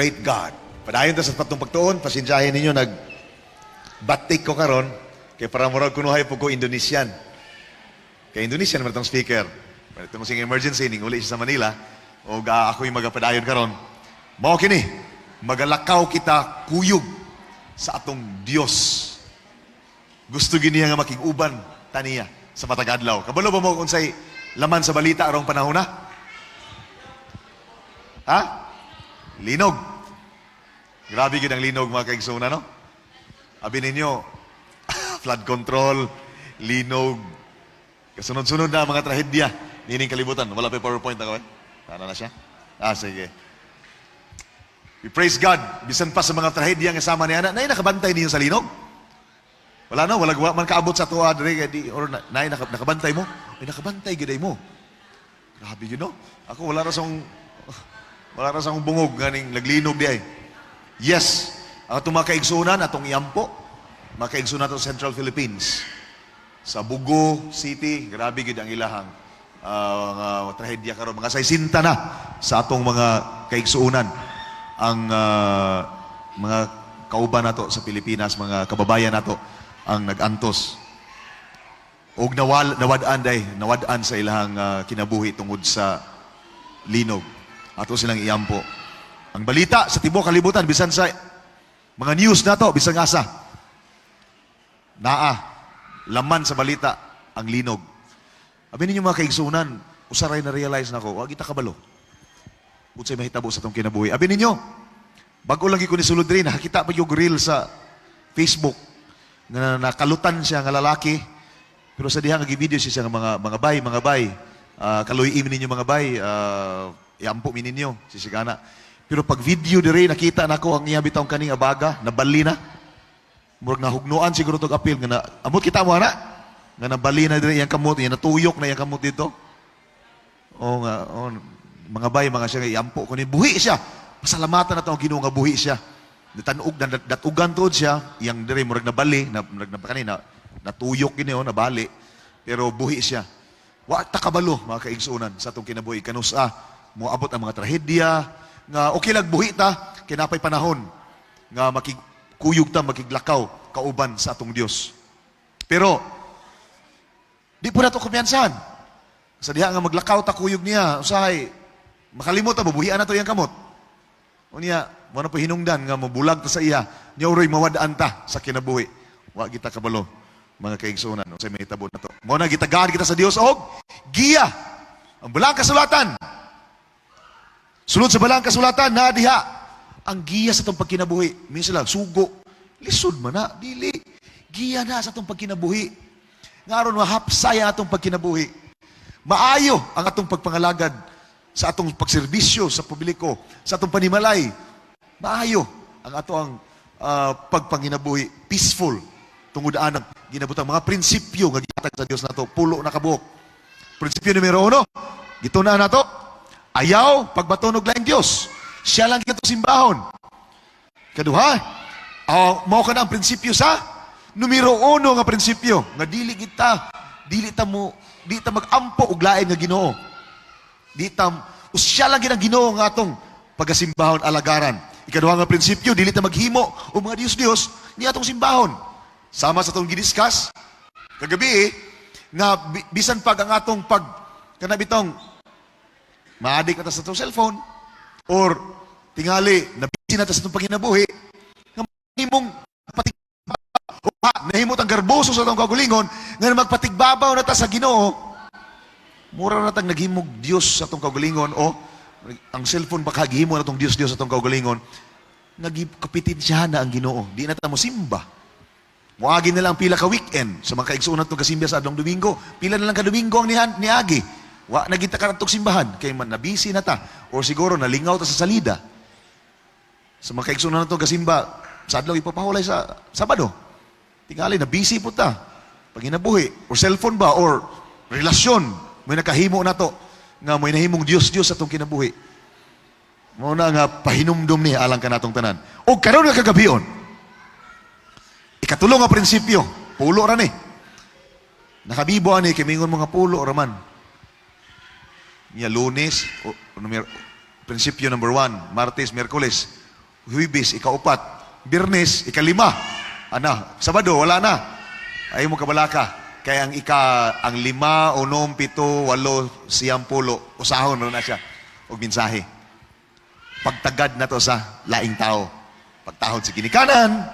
great God. Padayon ta sa patong pagtuon, pasensyahin ninyo, nag-batik ko karon kay para murag kunuhay po ko Indonesian. Kay Indonesian man itong speaker. Itong sing emergency, ning uli siya sa Manila, o ako'y magapadayon karon. Mao kini, magalakaw kita kuyog sa atong Dios. Gusto giniya nga makiguban taniya sa matag adlaw. Kabalo ba mo unsay laman sa balita arong panahon na? Ha? Linog. Grabe gid ang linog mga kaigsoona, no? Abi ninyo, flood control, linog, kasunod-sunod na mga trahedya. Nining kalibutan. Wala pa PowerPoint ako eh. Ano na siya? Sige. We praise God. Bisan pa sa mga trahedya nga sama ni Ana, nay nakabantay niyo sa linog? Wala na, wala man kaabot sa tuwa dire or nay nakabantay mo? Ay nakabantay giday mo. Grabe yun, no? Ako wala ra sang bungog ganing naglinog di ay. Yes, ang atong mga kaigsunan, atong iampo, mga kaigsunan atong Central Philippines. Sa Bugo City, grabe gid ang ilahang trahedya karon, mga saysinta na sa atong mga kaigsuunan. Ang mga kauban nato sa Pilipinas, mga kababayan nato ang nagantos. Og nawad-an sa ilahang kinabuhi tungod sa linog. Ato silang iampo. Ang balita sa tibuok kalibutan, bisan sa mga news nato, bisan asa, laman sa balita ang linog. Abi ninyo mga kaigsunan, usaray na realize na ko, wag kita kabalo. Unsay mahitabo sa tong kinabuhi. Abi ninyo, bago lagi ko ni sulod rin, nakakita pa yung reel sa Facebook na nakalutan siya nga lalaki, pero sa dihang nag-video siya nga mga bay, kaluyin ninyo mga bay, iampo mi ninyo, sisigana. Pero pag video dire nakita nako ang iya bitaw kaning abaga, nabali na. Murag nahugnuan siguro tog apil nga amot kita mo ana. Nga nabali na dire iyang kamot, iya natuyok na iyang kamot dito. Mga bay, mga siya iampo ko ni buhi siya. Pasalamatan na to ang Ginoo nga buhi siya. Datanog na datugan tuod siya, iyang dire murag nabali, kanina natuyok gini nabali. Pero buhi siya. Wa ta kabalo mga kaigsunan sa atong kinabuhi kanusa moabot ang mga trahedya nga okay lang buhi ta kinapay panahon nga makikuyog ta makiglakaw kauban sa atong Dios. Pero di po nato kumpiyansahan. Sa diha nga maglakaw ta kuyog niya, usahay makalimot ta bubuhian nato iyang kamot. Unya mo na po hinungdan nga mabulag ta sa iya, nya uroy mawadaan ta sa kinabuhi. Wa kita kabalo mga kaigsunan unsay mahitabo nato. Mo na gitagaan kita sa Dios og giya. Ang balang kasulatan. Sulod sa balang kasulatan na diha ang giya sa itong pagkinabuhi. Minsan lang, sugo. Lisod man na, dili. Giya na sa itong pagkinabuhi. Ngaron, mahapsay ang atong pagkinabuhi. Maayo ang atong pagpangalagad sa atong pagserbisyo sa publiko, sa atong panimalay. Maayo ang atong pagpanginabuhi. Peaceful. Tungod ang ginabutang mga prinsipyo nga gihatag sa Dios nato, pulo na kabuok. Prinsipyo numero 1, gituna na to. Ayaw, pagbatunog lang Diyos. Siya lang kita simbahon. Kaduha, mao ka na ang prinsipyo sa numero 1 nga prinsipyo. Nga dili ta mag-ampo og lain nga Ginoo. Siya lang ginang Ginoo nga atong pagasimbahon alagaran. Ikaduha nga prinsipyo, dili ta maghimo o mga Dios ni atong simbahon. Sama sa atong gidiscuss kagabi nga bisan pag ang atong kanabitong maadik na ta sa itong cellphone or tingali nabisi na ta sa itong paginabuhi nga mahimong nahimot ang garboso sa itong kagulingon nga magpatigbabaw na ta sa Ginoo, mura na tang naghimog Dios sa itong kagulingon o ang cellphone baka gihimo na itong Dios sa itong kagulingon, nagkapitin siya na ang Ginoo, di na ta mo simba. Muagi na lang pila ka weekend sa mga kaigsunan itong kasimba sa adlong Domingo, pila na lang ka Domingo ang niagi. Wa nagita ka natong simbahan kay man nabisi na ta or siguro nalingaw ta sa salida. Sa mga kaigsunan natong kasimba sa adlaw ipapahulay sa Sabado. Tingali nabisi po ta. Pag inabuhi or cellphone ba or relasyon may nakahimo na to nga may nahimong Dios sa atong kinabuhi. Mao na nga pahinumdum ni alang kanatong tanan. O karon nga kagabion. Ikatulong nga prinsipyo, pulo ra ni. Nakabibo ani kay mingon mga pulo ra man. Lunes, prinsipyo number 1, Martes, Miyerkules, Huwebes, ikaupat. Biyernes, ikalima. Sabado, wala na. Ayaw mo kabalaka. Kaya ang 5, 6, 7, 8, 10, usahon na siya. O mensahe. Pagtagad na to sa laing tao. Pagtahod sa ginikanan,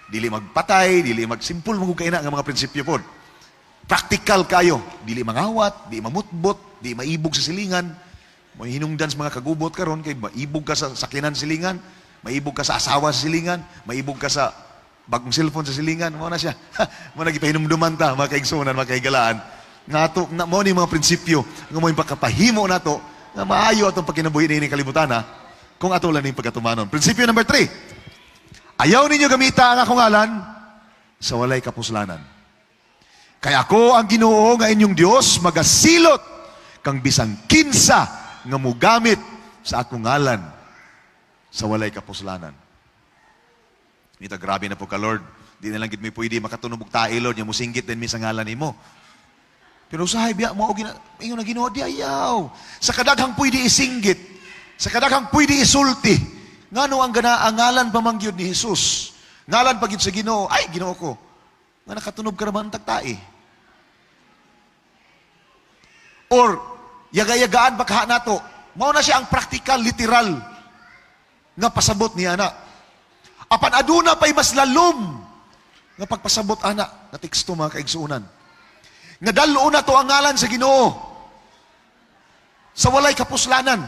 dili magpatay, dili magsimpul magkaina nga mga prinsipyo po. Practical kayo. Dili mangawat, di mamutbot, di maibog sa silingan. May hinungdan sa mga kagubot karon kay maibog ka sa sakinan silingan, maibog ka sa asawa sa silingan, maibog ka sa bagong cellphone sa silingan. Mo na siya. Mo na gipahinumduman ta, mga kaigsunan, mga kaigalaan. Nga mo ni mga prinsipyo, nga mo yung pagkapahimo na to, nga maayo atong pagkinabuhi na kalibutan ha, kung ato lang yung pagkatumanon. Prinsipyo number 3. Ayaw ninyo gamita ang akong ngalan sa walay kapuslanan. Kaya ako ang Ginoo nga inyong Dios, magasilot kang bisang kinsa nga mugamit sa akong ngalan sa walay kapuslanan. Ito, grabe na po ka, Lord. Di na lang gid may pwede makatunubog tayo, Lord. Yung musinggit din mi sa ngalan nimo. Pero usahay biya mo ingon na Ginoo di ayaw. Sa kadaghang pwede isinggit, sa kadaghang pwede isulti. Ngano ang ngalan pamangyod ni Jesus? Ngalan pagid sa Ginoo, ay Ginoo ko. Nga nakatunog ka naman tagtae. Or yaga-yagaan baka nato. Mao na siya ang practical, literal nga pasabot ni ana. Apan aduna pa'y mas lalom nga pagpasabot ana na teksto mga kaigsuunan. Nga dalo na to ang ngalan sa Ginoo sa walay kapuslanan.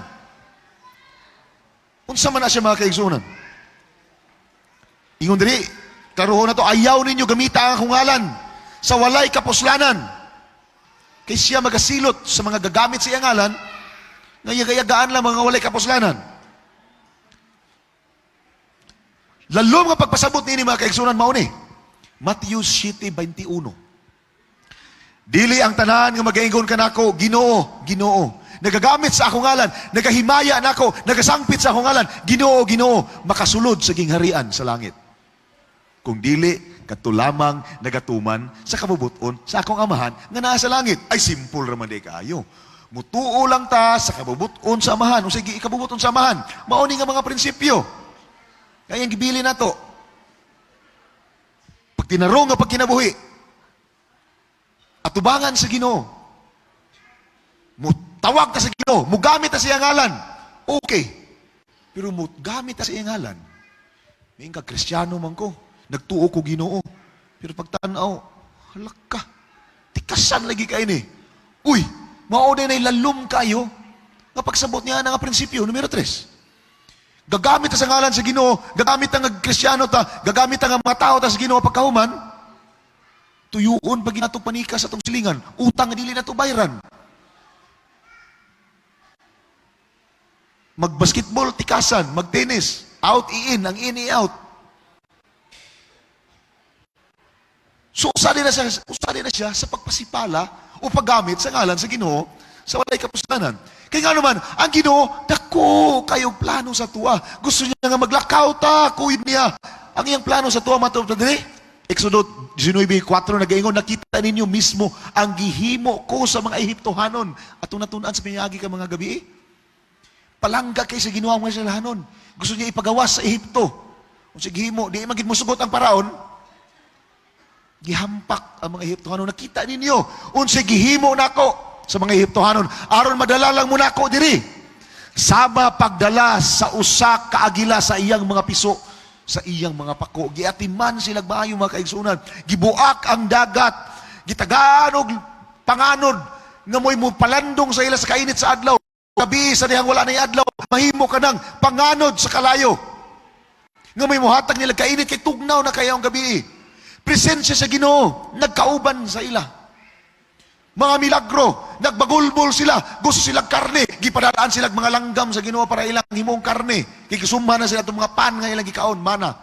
Unsa man na siya mga kaigsuunan? Ingon diri, karuho na to, ayaw ninyo gamita ang akong ngalan sa walay kapuslanan. Kay siya magasilot sa mga gagamit sa iyang ngalan nga yaga-yagaan lang mga walay kapuslanan. Lalom nga pagpasabot ni mga kaigsunan mao ni Matthew 7:21. Dili ang tanan nga magaingon kanako, Ginoo, Ginoo. Nagagamit sa akong ngalan, nagahimaya nako, nagasangpit sa akong ngalan, Ginoo, Ginoo, makasulod sa gingharian sa langit. Kung dili kadto lamang nagatuman sa kabubuton sa akong amahan nga naa sa langit. Ay simple ra man di kaayo. Mutuo lang ta sa kabubuton sa amahan, o sige ikabubuton sa amahan. Mao ni nga mga prinsipyo. Kaya ang gibili na to. Pag tinarong nga pagkinabuhi, atubangan sa Ginoo. Tawag ta sa Ginoo, mugamit ta sa iyang ngalan. Okay. Pero mugamit ta sa iyang ngalan. May ka Kristiyano man ko, nagtuo ko Ginoo. Pero pagtanaw, halak ka. Tikasan lagi kayo ni. Uy, mao din ay lalom kayo. Nga pagsabot niya nga prinsipyo, numero 3. Gagamit ta sa ngalan sa Ginoo, gagamit ta nga Kristiyano ta, gagamit ta nga mga tao ta sa Ginoo pagkahuman, tuyuon pag ginatong panika sa atong silingan, utang nga dili na to bayran. Mag-basketball, tikasan. Mag-tennis, out, i-in, ang in, i-out. So, usali na siya sa pagpasipala o paggamit sa ngalan sa Ginoo sa walay kapuslanan. Kaya nga naman, ang Ginoo, dako kayong plano sa tuwa. Gusto niya nga maglakaw ta, kuwid niya. Ang iyang plano sa tuwa, matupad dili. Exodus 19:4, nag-ingon, nakita ninyo mismo ang gihimo ko sa mga Ehiptohanon. Atong natunan sa pinaagi ka mga gabi. Palangga kay sa ginawa mga silahanon. Gusto niya ipagawas sa Ehipto. Kung sa gihimo, di magid mo sugot ang paraon, gihampak ang mga Ehiptohanon. Nakita ninyo, unsa gihimo nako sa mga Ehiptohanon. Aron madala lang mo nako diri. Sama pagdala sa usa ka agila sa iyang mga piso, sa iyang mga pako. Giatiman sila maayo mga kaigsunan. Gibuak ang dagat. Gitagaan og panganod nga mo'y mo palandong sa ila sa kainit sa adlaw. Gabi sa dihang wala na adlaw, mahimo ka ng panganod sa kalayo. Nga may muhatag nila kainit kay tugnaw na kayo ang gabi. Presensya sa Ginoo, nagkauban sa ila. Mga milagro, nagbagulbol sila, gusto silang karne, gipadadaan silang mga langgam sa Ginoo para ilang himong karne. Kikisumma na sila itong mga pan nga ilang gikaon, mana.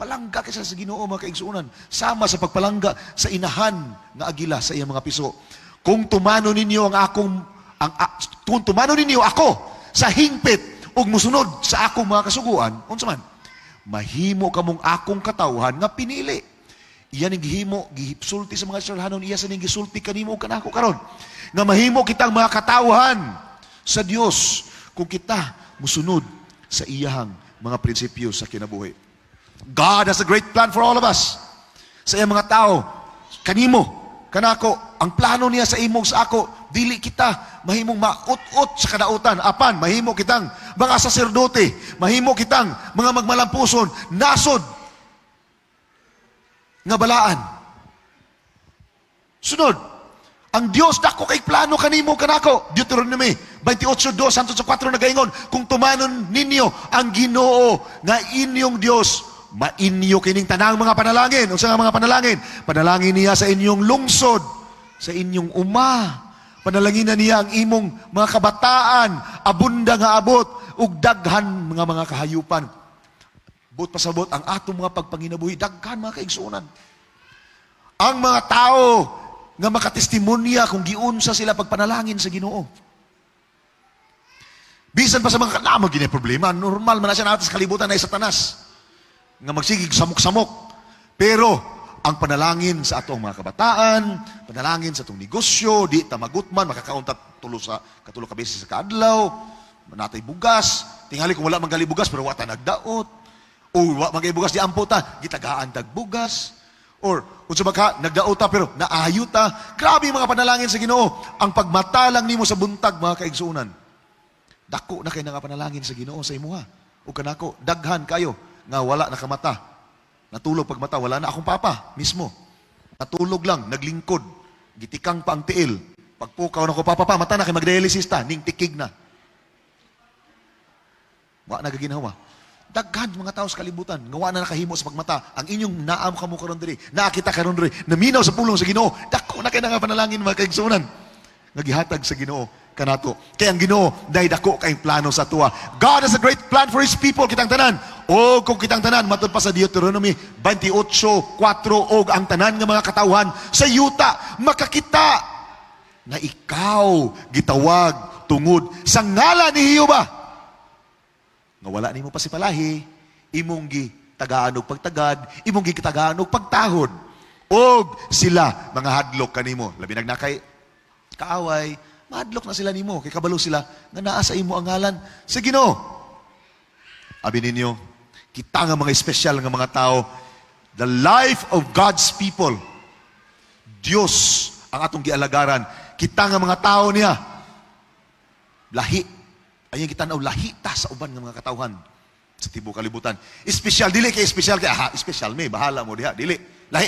Palangga kasi sa Ginoo mga kaigsuunan, sama sa pagpalangga sa inahan nga agila sa iyang mga piso. Kung tumano ninyo kung tumano ninyo ako sa hingpit ug musunod sa akong mga kasuguan, unsa man, mahimo kamong akong katawhan nga pinili. Iyan ang gihimo, gisulti sa mga Israelhanon, iya sa ning gisulti kanimo kanako karon. Nga mahimo kitang mga katawhan sa Dios kung kita musunod sa iyahang mga prinsipyo sa kinabuhi. God has a great plan for all of us. Sa iyang mga tao, kanimo, kanako, ang plano niya sa imo sa ako, dili kita mahimong maut-ut sa kadautan. Apan, mahimo kitang mga saserdote, mahimo kitang mga magmalampuson, nasod, nga balaan. Sunod, ang Dios dako kay plano kanimo kanako. Deuteronomy 28:2 hangtod sa 4 nagaingon, kung tumanon ninyo ang Ginoo nga inyong Dios, mainyo kining tanang mga panalangin. Unsa nga mga panalangin? Panalangin niya sa inyong lungsod, sa inyong uma. Panalangin na niya ang imong mga kabataan, abunda nga abot, ug daghan mga kahayupan. But pasabot ang atong mga pagpanginabuhi, daghan mga kaigsuonan. Ang mga tao nga makatestimonya kung giunsa sila pagpanalangin sa Ginoo. Bisan pa sa mga kanamang gini problema, normal man na siya natin sa kalibutan na Satanas nga magsigig samok-samok. Pero ang panalangin sa atong mga kabataan, panalangin sa atong negosyo, di ta magutman, makakaunta katulo ka beses sa kaadlaw, manatay bugas, tingali kung wala manggali bugas pero wata nagdaot, o wala manggali bugas di amputa, gitagaan tag bugas. Or, kung sabagka, nagdaota pero naayuta. Grabe mga panalangin sa Ginoo. Ang pagmata lang nimo sa buntag, mga kaigsuunan. Dako na kayo nga panalangin sa Ginoo sa imuha. O kanako, daghan kayo nga wala nakamata. Natulog pagmata, wala na akong papa mismo. Natulog lang, naglingkod. Gitikang pa ang tiil. Pagpukaw na ko, papa, mata na kay magdialysis ta, ning tikig na. Wala na gaginawa. Daghan mga tao sa kalibutan, ngawa na nakahimo sa pagmata, ang inyong naam kamo karon diri, nakita karon diri, naminaw sa pulong sa Ginoo, dako na kay nga panalangin mga kaigsuonan, nga gihatag sa Ginoo kanato. Kay ang Ginoo dai dako kay plano sa tuwa. God has a great plan for His people, kitang tanan. O kung kitang tanan, matud pa sa Deuteronomy 28:4, og ang tanan nga mga katawhan sa yuta makakita na ikaw gitawag tungod sa ngalan ni Jehova. Nga wala nimo pasipalahi, imong gitagaan og pagtagad, imong gitagaan og pagtahod. Og sila mga hadlok kanimo, labi nagnakay kaaway, mahadlok na sila nimo kay kabalo sila nga naa sa imo ang ngalan sa Ginoo. Abi ninyo, kita nga mga espesyal nga mga tao, the life of God's people. Dios ang atong gialagaran. Kita nga mga tao niya, lahi. Ayun kita na lahi ta sa uban ng mga katawhan sa tibuok kalibutan. Espesyal, dili kay espesyal kay espesyal may bahala mo diha, dili. Lahi.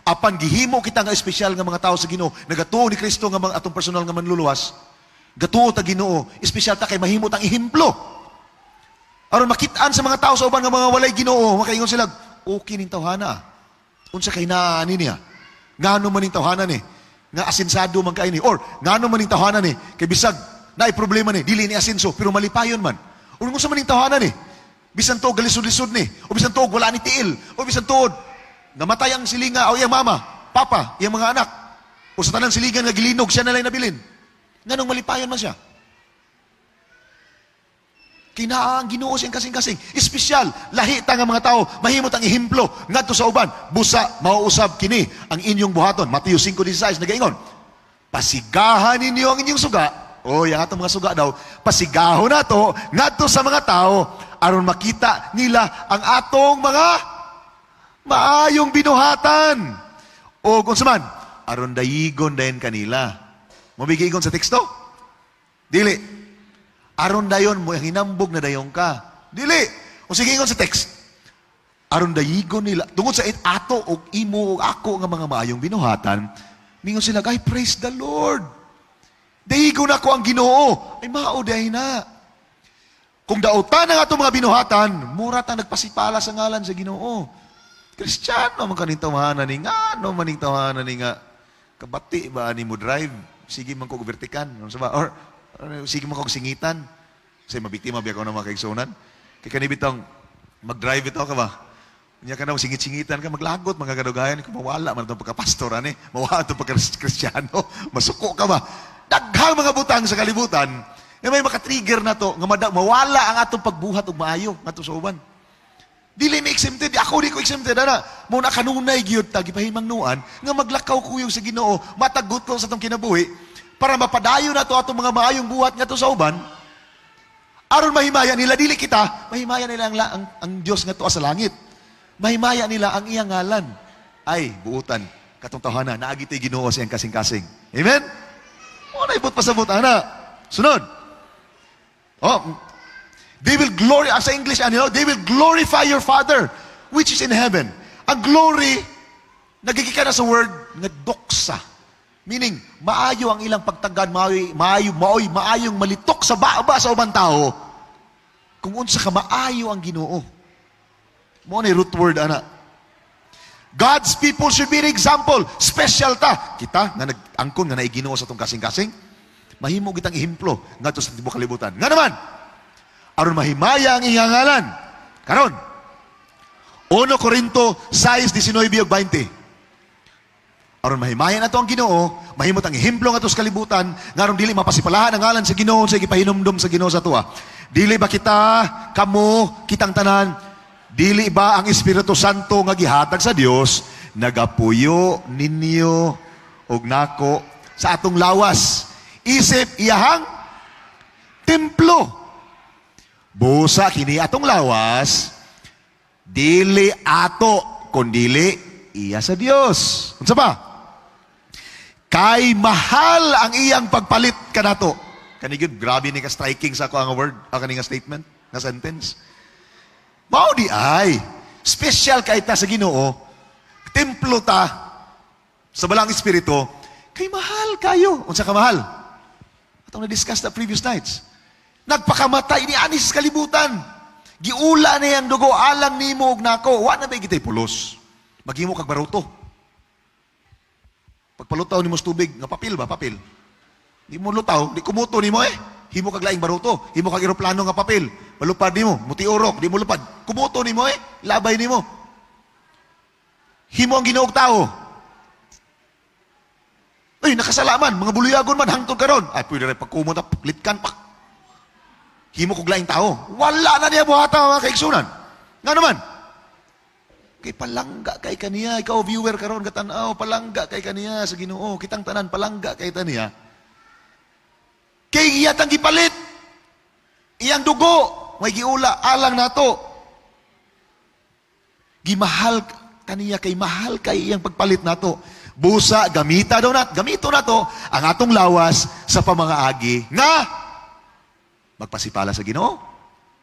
Apan gihimo kita nga espesyal nga mga tao sa Ginoo, nagatuo ni Kristo nga mga atong personal nga manluluwas. Gatuo ta Ginoo, espesyal ta kay mahimo tang ehemplo. Aron makitaan sa mga tao sa uban nga mga walay Ginoo, makaingon sila, okay ning tawhana. Unsa kay naani niya? Ngano man ning tawhana ni? Nga asinsado man kay ni or ngano man ning tawhana ni? Kay bisag naay problema ni, dili ni asinso, pero malipayon man. O kung sa maning tahanan ni, bisan to galisod-lisod ni, o bisan to wala ni tiil, o bisan to namatay ang silinga, o iyang mama, papa, iyang mga anak, o sa tanang siligan nga gilinog, siya nalay nabilin. Nganong malipayon man siya? Kinaang Ginoo siyang kasing-kasing. Espesyal, lahi ta nga mga tao, mahimot ang ehemplo, ngadto sa uban, busa, mauusab kini, ang inyong buhaton. Mateo 5:16, nagaingon, pasigahan ninyo ang inyong suga. O, yung atong mga suga daw, pasigahon na to, ngadto sa mga tao, aron makita nila ang atong mga maayong binuhatan. O, kung saman, aron dayigon dayon kanila. Mabigigon sa teksto? Dili. Aron dayon mo, hinambog na dayon ka. Dili. O sige sa text. Aron dayigon nila. Tungod sa ato, o imo, o ako, nga mga maayong binuhatan, mingon sila, ay, praise the Lord. Dahigo na ko ang Ginoo. Ay mao dahi na. Kung dautan ang atong mga binuhatan, mura ta nagpasipala sa ngalan sa Ginoo. Kristiyano man kaning tawhanan ni nga, no maning tawhanan ni nga. Kabati ba ani mo drive? Sige man ko vertikan, ano ba? Or sige man ko singitan. Say mabiktima biya ko na mga kaigsunan. Kay kanibitong mag-drive ito ka ba? Nya ka na singit-singitan ka maglagot mga kadugayan ko mawala man tong pagka-pastor ani, mawala tong pagka-Kristiyano. Masuko ka ba? Daghang mga butang sa kalibutan, na may makatrigger na to, nga mawala ang atong pagbuhat og maayo ngadto sa uban. Dili mi exempted, ako di ko exempted ana. Muna kanunay gyud ta gipahimang nuan nga maglakaw kuyog sa Ginoo, matagot ko sa atong kinabuhi para mapadayon na to atong mga maayong buhat ngadto sa uban. Aron mahimaya nila, dili kita, mahimaya nila ang Diyos nga tuwa sa langit. Mahimaya nila ang iyang ngalan. Ay, buutan, katong tawhana, naagito'y Ginoo siyang kasing-kasing. Amen? O, naibot pa sa butana. Sunod. Oh, they will sa English, they will glorify your Father, which is in heaven. Ang glory, nagigika na sa word, nga doksa. Meaning, maayo ang ilang pagtagad, maayong malitok sa baba sa ubang tao, kung unsa ka maayo ang Ginoo. Mo ni root word, ana. God's people should be an example. Special ta. Kita, nga nag-angkon, nga naiginoo sa itong kasing-kasing, mahimo kitang ihimplo, nga to sa tibuok kalibutan. Nga naman, aron mahimaya ang iyang ngalan. Karon, 1 Corinto 6:19-20. Aron mahimaya na to ang Ginoo, mahimot ang ihimplo nga to sa kalibutan, nga aron dili mapasipalahan ang ngalan sa Ginoo sa gipahinumdum sa Ginoo sa tuwa. Dili ba kita, kamo, kitang tanan, dili ba ang Espiritu Santo nga gihatag sa Dios nagapuyo ninyo og nako sa atong lawas? Isip iyahang templo. Busa kini atong lawas, dili ato, kundili iya sa Dios. Unsa ba? Kay mahal ang iyang pagpalit kanato. Kani gyud grabe ni ka striking sa ako ang word, kani nga statement, nga sentence. Mao di ay special kay ta sa Ginoo. Templo ta sa balang espiritu. Kay mahal kayo. Unsa ka mahal? Atong na-discuss na previous nights. Nagpakamatay ni anis sa kalibutan. Giula na yang dugo alang nimo og nako. Wa na ba gitay pulos? Maghimo kag baruto. Pagpalutaw nimo sa tubig, nga papel ba? Papel. Di mo lutaw, di kumuto nimo Himo kag laing baruto, himo kag eroplano nga papel. Malupad nimo, mutiorok, di mo lupad. Kumuto nimo labay nimo. Himo ang Ginoong tao. Ay, nakasalaman, mga buluyagon man hangtod karon. Ay, pwede rin pagkumot, litkan pa. Himo kog laing tao. Wala na niya buhata mga kaigsunan. Nga naman, kay palangga kay kaniya, ikaw viewer karon katanaw, palangga kay kaniya sa Ginoo, kitang tanan palangga kay taniya. Kay iyatang gipalit. Iyang dugo, may giula alang nato. Gimahal kaniya kay mahal kay iyang pagpalit nato. Busa gamito nato ang atong lawas sa pamangagi nga magpasipala sa Ginoo.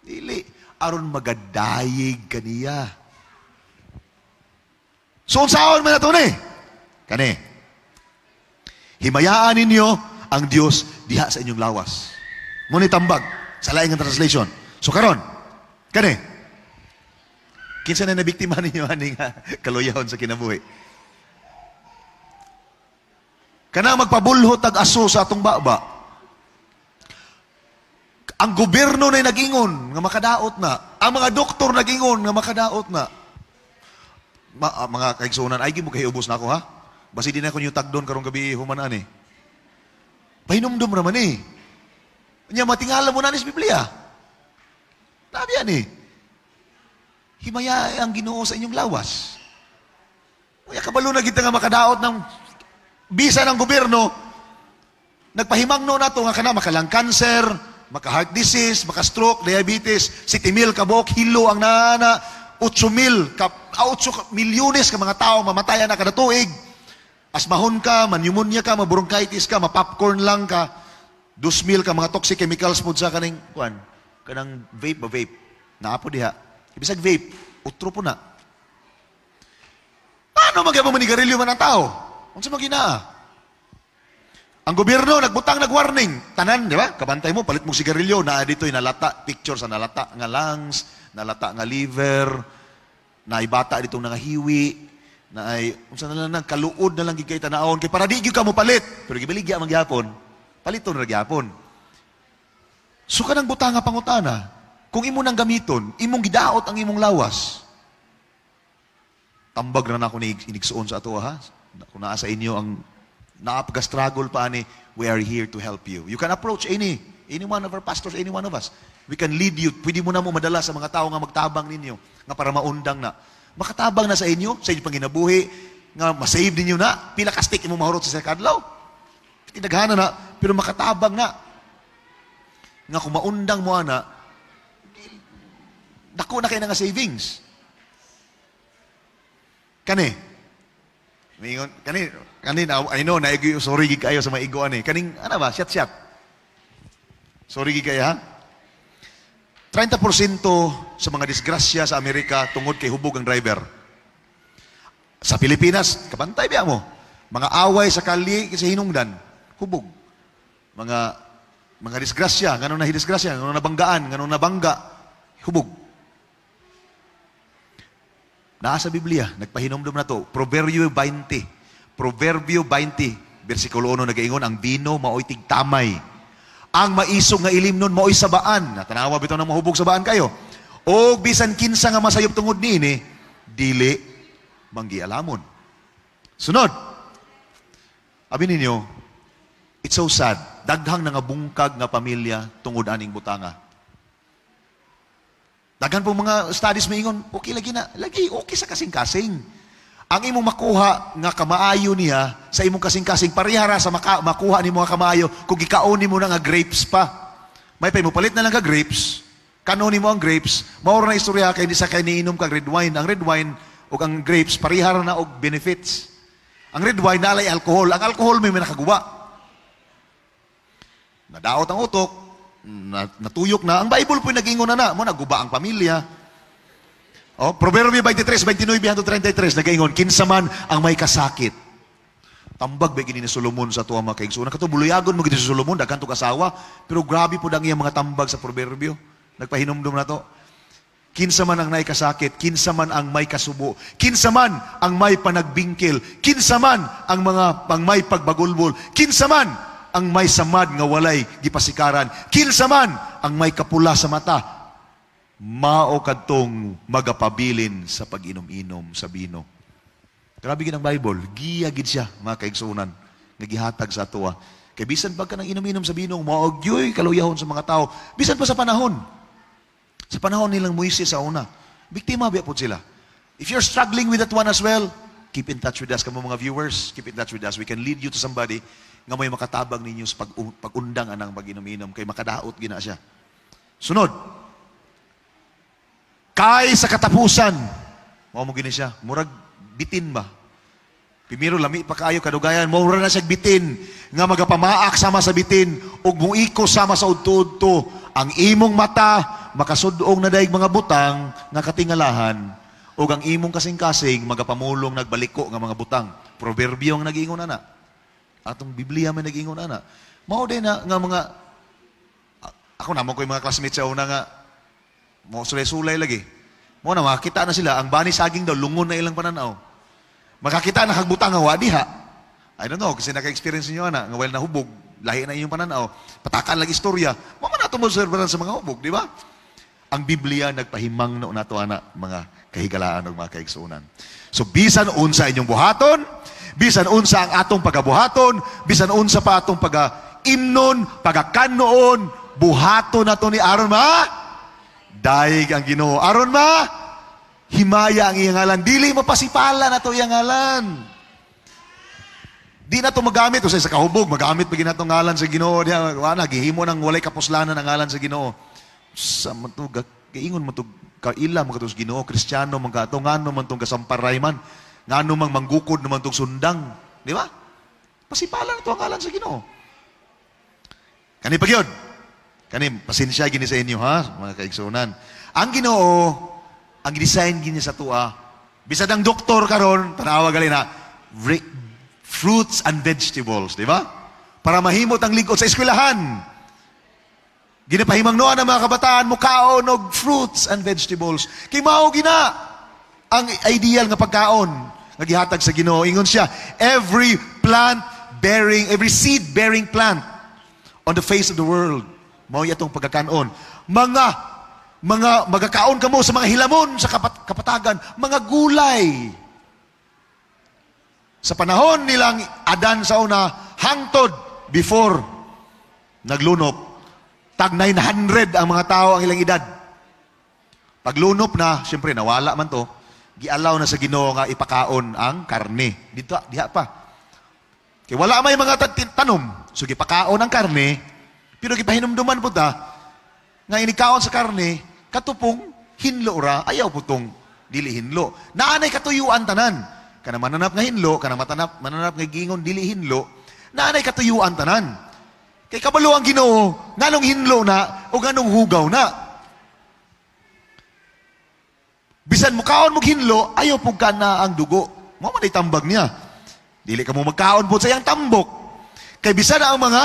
Dili aron magadayeg kaniya. So, unsaon man nato ni? Kani. Himayaan ninyo ang Dios diha sa inyong lawas. Muni tambag sa laing nga translation. So karon, kani. Kinsa na nabiktima ninyo ani nga kaluyahon sa kinabuhi? Kana magpabulhot tag aso sa atong baba. Ang gobyerno na nag-ingon nga makadaot na. Ang mga doktor nag-ingon nga makadaot na. Mga kaigsunan, ay mo kayo ubos na ako ha? Basi din ako yung tagdon karong gabi humanaan Pahinumdum naman Nya matingala mo na ni sa Biblia. Sabi yan Himaya ang Ginoo sa inyong lawas. Kaya kabalo na kita nga makadaot ng bisa ng gobyerno, nagpahimangno na to nga kana makalang cancer, maka-heart disease, maka-stroke, diabetes, 7,000 kabok, hilo ang nana, 8,000, 8 milyones ka mga tao mamatayan na kada tuig. Asmahon ka, pneumonia ka, mabronchitis ka, mapopcorn lang ka, 2,000 ka mga toxic chemicals mo sa kanang vape. Naapo diha. Ibisag vape, utro po na. Paano magyamo manigarilyo man ang tao? Unsa magina? Ang gobyerno nagbutang nagwarning, tanan, di ba? Kabantay mo, palit mo sigarilyo, na dito'y nalata, picture sa nalata nga lungs, nalata nga liver, na ibata ditong nangahiwi, na ay, unsa na lang, kaluod na lang gigay tanaon, kay para di ka mo palit. Pero gibaligya mang gyapon, palito na gyapon. So kanang butang nga pangutana, kung imo nang gamiton, imong gidaot ang imong lawas. Tambag na ako ni inigsuon sa ato ha. Kung naa sa inyo ang naapag-struggle pa ani, we are here to help you. You can approach any one of our pastors, any one of us. We can lead you. Pwede mo na mo madala sa mga tao nga magtabang ninyo, nga para maundang na. Makatabang na sa inyo, sa inyong panginabuhi, nga masave ninyo na, pila kastik imong mahurot sa kadlaw. Tinaghana na, pero makatabang na. Nga kung maundang mo na, Dako na kayo nga savings. Kani, mingon, kani, I know, sorry gig kayo sa mga iguan eh. Kaning, ano ba, shot. Sorry gig kayo, ha? 30% sa mga disgrasya sa Amerika tungod kay hubog ang driver. Sa Pilipinas, kapantay biya mo. Mga away sa kali, sa hinungdan, hubog. Mga disgrasya, ganun na disgrasya, ganun na banggaan, ganun na bangga, hubog. Naa sa Biblia, nagpahinomdom na to, Proverbio 20, versikulo 1, nagaingon, ang bino mao'y tigtamay. Ang maisog nga ilim nun mao'y sabaan. Natanawa bitaw ng mahubog sabaan kayo. O bisan kinsa nga masayop tungod niini, dili manggialamon. Sunod. Abi ninyo, it's so sad. Daghang nga bungkag nga pamilya tungod aning butanga. Daghan po mga studies maingon, okay lagi na. Lagi, okay sa kasing-kasing. Ang imong makuha nga kamaayo niya sa imong kasing-kasing, parihara sa makuha ni mga kamaayo kung gikaon ni mo na nga grapes pa. May pa mo palit na lang ka grapes, kanon ni mo ang grapes, maura na istorya kay hindi sa kay niinom kang red wine. Ang red wine o ang grapes, parihara na og benefits. Ang red wine nalay alcohol. Ang alcohol may nakaguba. Nadaot ang utok, natuyok na. Ang Bible po nag-ingon na mo naguba ang pamilya. Oh, Proverbio 23, 29 hangtod 33 nagaingon, kinsa man ang may kasakit. Tambag ba gini ni Solomon sa tuwa mga kaigsunan. Kato buluyagon mo gini si Solomon, daghan tong asawa, pero grabe po ang iyang mga tambag sa Proverbio. Nagpahinomdom na to. Kinsa man ang may kasakit, kinsa man ang may kasubo, kinsa man ang may panagbingkil, kinsa man ang may pagbagulbol, kinsa man ang may samad nga walay gipasikaran, kinsa man ang may kapula sa mata, mao kadtong magapabilin sa pag-inom-inom sa bino. Grabe gid ang Bible, giya gid siya mga kaigsunan, nagihatag sa atuwa. Kay bisan pagka nang inom-inom sa bino, mao gyoy kaluyahon sa mga tao. Bisan pa sa panahon. Sa panahon nilang Moises sa una, biktima biya po sila. If you're struggling with that one as well, keep in touch with us kamo mga viewers, keep in touch with us. We can lead you to somebody nga may makatabang ninyo sa pag-undang anang pag-inom-inom kay makadaot gina siya. Sunod. Kay sa katapusan, mao mo gini siya, murag bitin ba? Primero lami pa kayo kadugayan, mura na siya bitin nga magapamaak sama sa bitin ug muiko sama sa udto-udto. Ang imong mata makasudong na daig mga butang nga katingalahan ug ang imong kasing-kasing magapamulong nagbaliko nga mga butang. Proverbio ang nag-ingon ana. Atong Biblia may nag-ingon ana. Mao din na nga mga ako namon ko yung mga classmates sa una nga mo sulay-sulay lagi. Mo na makita na sila ang bani saging daw lungon na ilang pananaw. Makakita na kagbutang nga wadiha. I don't know kasi naka-experience niyo ana nga while nahubog, lahi na inyong pananaw. Patakan lang istorya. Mo man nato mo obserbaran sa mga hubog, di ba? Ang Biblia nagpahimang na nato ana mga kahigalaan ng mga kaigsunan. So bisan unsa inyong buhaton, bisan unsa ang atong pagabuhaton, bisan unsa pa atong paga-imnon, pagakanoon, buhaton nato ni aron daig ang Ginoo. Aron himaya ang iyang ngalan. Dili mapasipala na to iyang ngalan. Di na to magamit. O sa kahubog, magamit pag itong ngalan sa Ginoo. Gihimo ng walay kapuslanan ang ngalan sa Ginoo. Sa matug, kaingon matug, kaila mga itong Ginoo, Kristiyano, mga ito, ngano man itong kasamparay man, ngano mang manggukod naman itong sundang. Di ba? Pasipala na to ang ngalan sa Ginoo. Kani pag yun. Kani, pasensya gini sa inyo ha, mga kaigsunan. Ang Ginoo, ang design gini sa tua, bisad ang doktor karon, tanawa gali na, fruits and vegetables, di ba? Para mahimot ang ligot sa eskwelahan. Ginapahimang noon ang mga kabataan, mukaon og fruits and vegetables. Kay mao gina ang ideal nga pagkaon nga gihatag sa Ginoo. Ingon siya, every seed bearing plant on the face of the world. Mao yatong pagkakaon. Mga magakaon kamo sa mga hilamon sa kapatagan, mga gulay. Sa panahon nilang Adan sa una, hangtod before naglunop, tag 900 ang mga tao ang ilang edad. Paglunop na, siyempre nawala man to, gialaw na sa Ginoo nga ipakaon ang karne. Dito, diha pa. Kaya wala may mga tanom. So gipakaon ang karne, pero gipahinumduman po ta, nga inikaon sa karne, katupong, hinlo ra, ayaw putong dili hinlo. Naanay katuyuan tanan. Kana mananap nga hinlo, kana mananap nga gingon dili hinlo, naanay katuyuan tanan. Kay kabalo ang Ginoo, nganong hinlo na o nganong hugaw na. Bisan mo kaon mo hinlo, ayaw pug kana ang dugo. Mo man tambag niya. Dili ka mo magkaon po sa iyang tambok. Kay bisan na ang mga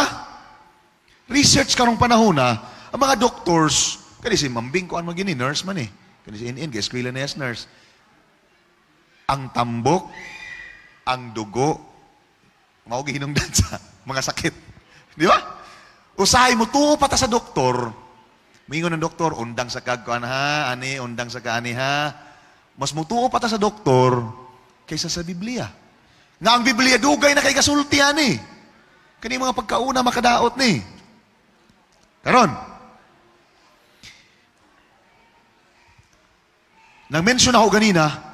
research karong panahon na, ang mga doctors, kaya si Mambing ko ang magini, nurse man eh. Kaya si in kaya eskwela na yes, nurse. Ang tambok, ang dugo, maugihinungdan sa mga sakit. Di ba? Usahay mo, tuo pa ta sa doktor. Mingon ng doktor, undang sa kagkuan ha, ani, undang sa kaani ha. Mas mutuo pa ta sa doktor kaysa sa Biblia. Nga ang Biblia, dugay na kay kasultihan eh. Kani mga pagkauna makadaot ni. Karon, nang-mention ako ganina,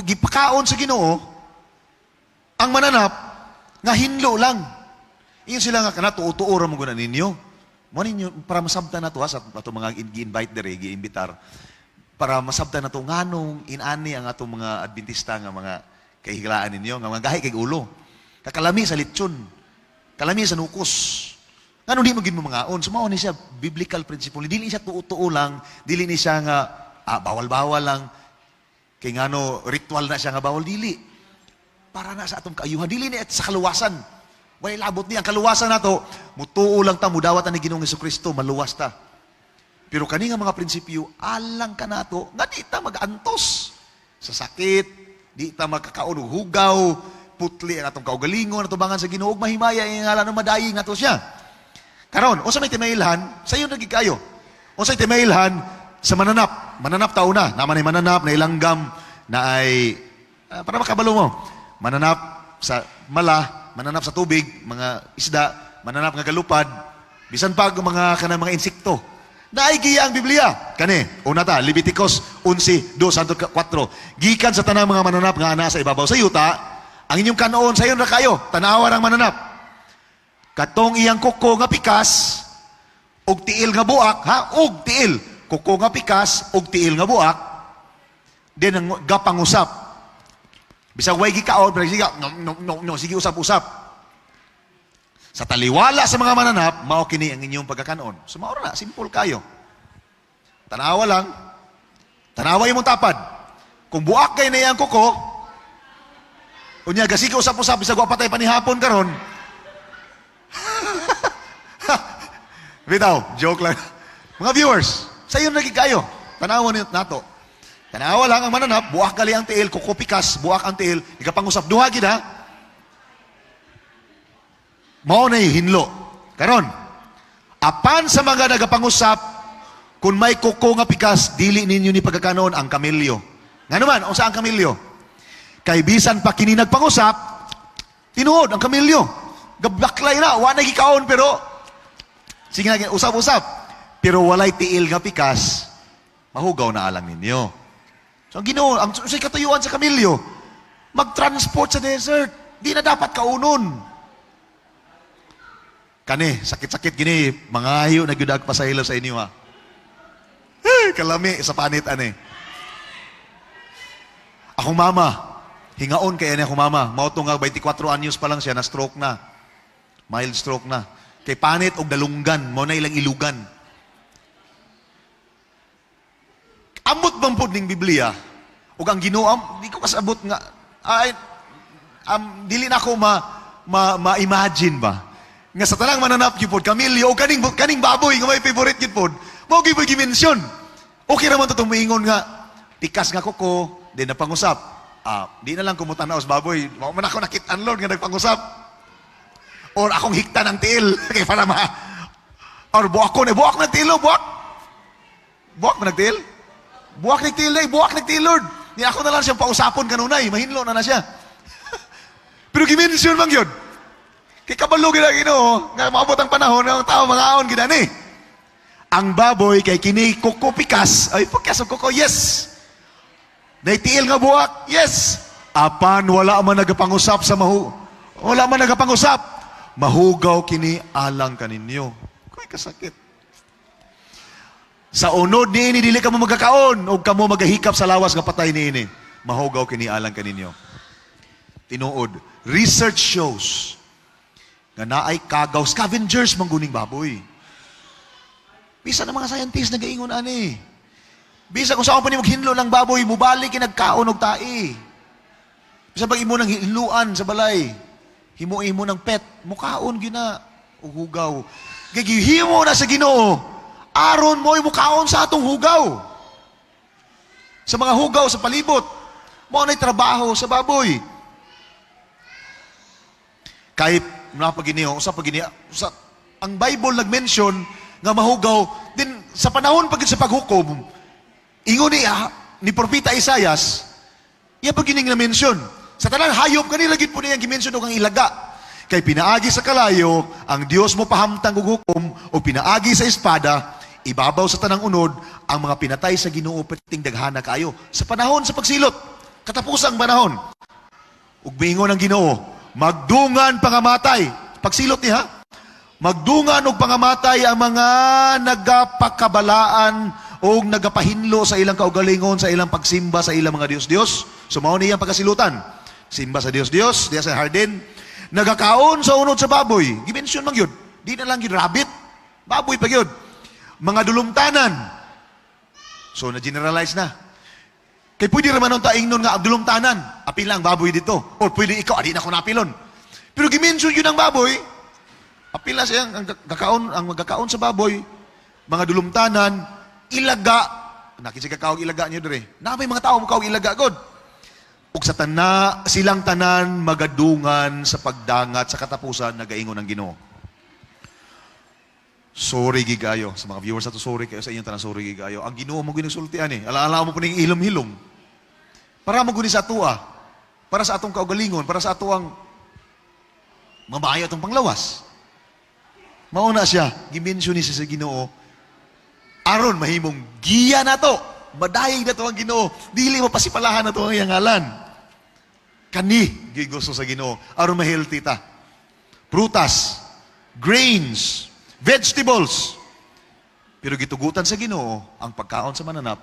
gipakaon sa Ginoo, ang mananap, nga hinlo lang. Iyon sila nga kana, tuo-tuo mo guna ninyo. Mo ninyo, para masabtan na to, sa ato mga gi-invite dere, gi-imbitar, para masabtan na to, nganong inani ang atong mga Adventista nga mga kahigalaan ninyo, nga mga gahi kay ulo. Kakalami sa litsyon, kalami sa nukos. Nganong di mo gin mo mga on, sumaon ni siya, biblical principle, dili siya tuo-tuo lang, dili ni siya nga, bawal-bawal lang, kay ngano, ritual na siya nga bawal, dili. Para na sa atong kaayuhan, dili ni sa kaluwasan. Way labot niya, ang kaluwasan na to, mutuo lang ta, mudawat ni Ginoong Jesucristo, maluwas ta. Pero kani nga mga prinsipyo, alang ka na to, nga di ta mag-antos sa sakit, di ta magkakaon og hugaw, putli ang atong kaugalingon, atubangan sa Ginoo, ug mahimaya ang ngalan ng madaying nato siya. Karon, unsa may timailhan, sayo nagig kayo. Unsa may timailhan sa mananap. Mananap tao na, naman ay mananap, na ilanggam, na ay, para makabalo mo, mananap sa mala, mananap sa tubig, mga isda, mananap nga galupad, bisan pag mga kanang mga insekto. Naigiya ang Biblia. Kani, una ta, Leviticus 11:2-4. Gikan sa tanang mga mananap nga ana sa ibabaw sa yuta, ang inyong kanoon sayon ra kayo, tanawa ang mananap. Katong iyang kuko nga pikas, og tiil nga buak, ha? Og tiil. Kuko nga pikas, og tiil nga buak, din ang gapangusap. Bisag way gikaon, pero sige, no, sige usap-usap. Sa taliwala sa mga mananap, mao kini ang inyong pagkakanon. So mao na, simple kayo. Tanawa lang, tanawa imong tapad. Kung buak kay na iyang kuko, unya gasige usap-usap, bisag wa patay panihapon karon. Bitaw, joke lang. Mga viewers, sayo na kayo. Tanawa nato. Tanawa lang ang mananap, buak gali ang tiil, kukupikas, buak ang tiil, ikapangusap, duha gid ha. Mao na hinlo. Karon, apan sa mga nagapangusap, kung may kuko nga pikas, dili ninyo ni pagkakanon ang kamilyo. Nga naman, o sa ang kamilyo? Kay bisan pa kini nagpangusap, tinuod ang kamilyo. Gablaklay na, wa na gikaon, pero, sige na, usap-usap. Pero walay tiil nga pikas, mahugaw na alang ninyo. So, ang Ginoo, ang usay katuyuan sa kamilyo, mag-transport sa desert. Di na dapat kaunon. Kani, sakit-sakit gini, mangayo na gyud pasahilo sa inyo ha. Kalami sa panit ani. Akong mama, hingaon kay ani akong mama, mao to nga 24 anyos pa lang siya na stroke na. Mild stroke na. Kay panit og dalunggan, mo na ilang ilugan. Amot bang pod ning Biblia? Ug ang Ginoo, di ko kasabot nga ay dili na ako ma-imagine ba. Nga sa tanang mananap gyud pod kamilyo o kaning baboy nga may favorite gyud pod. Mao gyud gi-mention. Okay ra man to moingon nga tikas nga kuko, di na pangusap. Di na lang kumutan-aw sa baboy. Mao man ako nakit-an Lord nga nagpangusap. Or akong hikta ng tiil kay para ma. Or buak ko na buak ng tiil, buak. Buak man nagtiil. Buwak nagtilay, buwak nagtilord. Ni ako na lang siyang pausapon kanunay, mahinlo na siya. Pero gimension man yun. Kay kabalo gina Ginoo, nga maabot ang panahon ng tao mga aon gina ni. Ang baboy kay kini kuko pikas, ay pikas ang kuko, yes. Naitiil nga buwak, yes. Apan wala man nagapangusap sa wala man nagapangusap. Mahugaw kini alang kaninyo. Kuy kasakit. Sa unod niini dili ka mo magkakaon o kamo magahikap sa lawas nga patay niini. Mahugaw kini alang kaninyo. Tinuod, research shows nga naay kagaw scavengers mangguning baboy. Bisa ng mga scientists nagaingon ani. Bisa kung saan pa ni maghinlo ng baboy, mubalik kinagkaon og tai. Bisa pag imo nang hinluan sa balay, himo-himo ng pet, mukaon gina og hugaw. Gagihimo na sa Ginoo. Aron mo mukaon sa atong hugaw. Sa mga hugaw sa palibot, mo na'y trabaho sa baboy. Kahit napaginiho, ang Bible nag-mention nga mahugaw, din sa panahon pagid sa paghukom, ingon ni Propeta Isaias, iya pagining na-mention. Sa tanang hayop, kanila gid po niyang gimension o kang ilaga. Kay pinaagi sa kalayo, ang Dios mo pahamtang og hukom, o pinaagi sa espada, ibabaw sa tanang unod, ang mga pinatay sa Ginoo perting daghana kayo. Sa panahon sa pagsilot, katapusang panahon, ug bingon ang Ginoo, magdungan pangamatay. Pagsilot niya, magdungan og pangamatay ang mga nagapakabalaan o nagapahinlo sa ilang kaugalingon, sa ilang pagsimba sa ilang mga Dios-Dios. So mao niyang pagkasilutan. Simba sa Dios-Dios, diya sa Harden. Nagakaon sa unod sa baboy. Gimensyon man yun. Di na lang yun rabbit. Baboy pa yun. Mga dulumtanan. So na-generalize na. Kaya pwede naman nung taing nun nga dulumtanan. Apil lang baboy dito. O pwede ikaw, adi na ko napilon. Pero gimensyon yun ang baboy. Apila siya ang magkakaon sa baboy, mga dulumtanan, ilaga. Nakita kakawag ilaga niyo dire. Na may mga tao mukawag ilaga god. Ug sa silang tanan magadungan sa pagdangat sa katapusan nagaingon ang Ginoo. Sorry gigayo sa mga viewers ato, sorry kayo sa inyong tanan, sorry gigayo. Ang Ginoo mo ginugsultian Alaala mo kuning ilom-hilom. Para mo guni sa atua. Para sa atong kaugalingon, para sa atuang mabayo atong panglawas. Mauna siya, gimensyon ni sa Ginoo, aron mahimong giya na to, madayig na to ang Ginoo, dili mo pasipalahan na to ang iyang ngalan. Kani, gusto sa Ginoo, aron ma-healthy ta. Prutas, grains, vegetables. Pero gitugutan sa Ginoo ang pagkaon sa mananap.